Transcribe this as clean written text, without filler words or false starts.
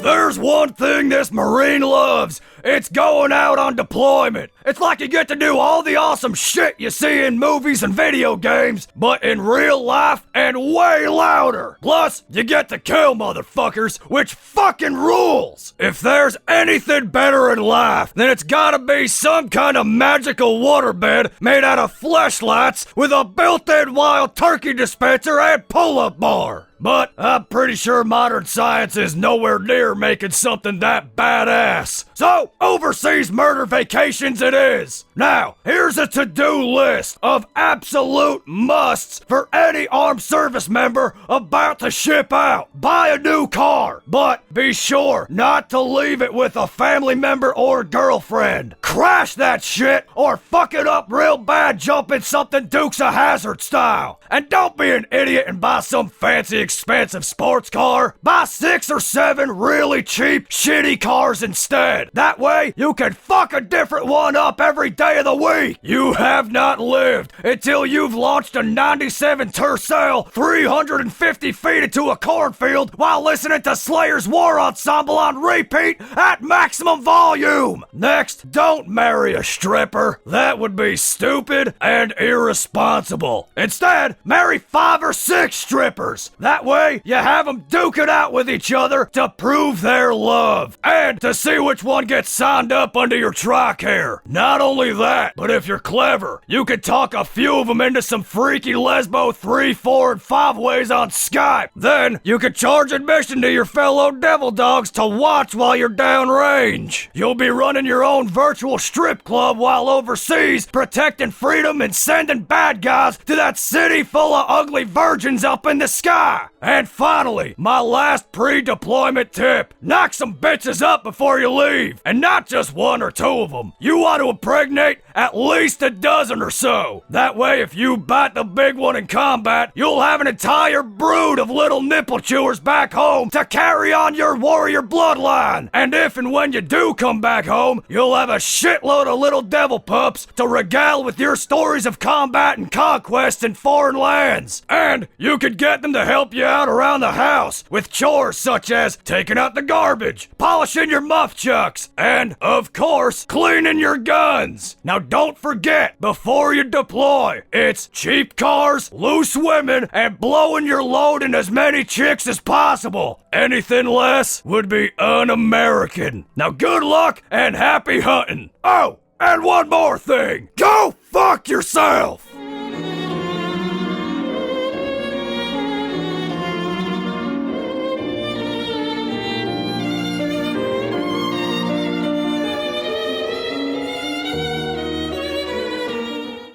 If there's one thing this Marine loves, it's going out on deployment. It's like you get to do all the awesome shit you see in movies and video games, but in real life and way louder. Plus, you get to kill motherfuckers, which fucking rules. If there's anything better in life, then it's gotta be some kind of magical waterbed made out of fleshlights with a built-in wild turkey dispenser and pull-up bar. But I'm pretty sure modern science is nowhere near making something that badass. So, overseas murder vacations it is. Now, here's a to-do list of absolute musts for any armed service member about to ship out. Buy a new car, but be sure not to leave it with a family member or girlfriend. Crash that shit or fuck it up real bad jumping something Dukes of Hazzard style. And don't be an idiot and buy some fancy expensive sports car. Buy 6 or 7 really cheap, shitty cars instead. That way, you can fuck a different one up every day of the week. You have not lived until you've launched a 97 Tercel 350 feet into a cornfield while listening to Slayer's War Ensemble on repeat at maximum volume. Next, don't marry a stripper. That would be stupid and irresponsible. Instead, marry 5 or 6 strippers. That way, you have them duke it out with each other to prove their love and to see which one gets signed up under your tricare. Not only that, but if you're clever, you could talk a few of them into some freaky lesbo 3, 4, and 5 ways on Skype. Then, you could charge admission to your fellow devil dogs to watch while you're downrange. You'll be running your own virtual strip club while overseas, protecting freedom and sending bad guys to that city full of ugly virgins up in the sky. And finally, my last pre-deployment tip. Knock some bitches up before you leave. And not just 1 or 2 of them. You want to impregnate at least a dozen or so. That way, if you bite the big one in combat, you'll have an entire brood of little nipple chewers back home to carry on your warrior bloodline. And if and when you do come back home, you'll have a shitload of little devil pups to regale with your stories of combat and conquest in foreign lands. And you could get them to help you out around the house with chores such as taking out the garbage, polishing your muff chucks, and, of course, cleaning your guns. Now don't forget, before you deploy, it's cheap cars, loose women, and blowing your load in as many chicks as possible. Anything less would be un-American. Now good luck and happy hunting. Oh, and one more thing. Go fuck yourself!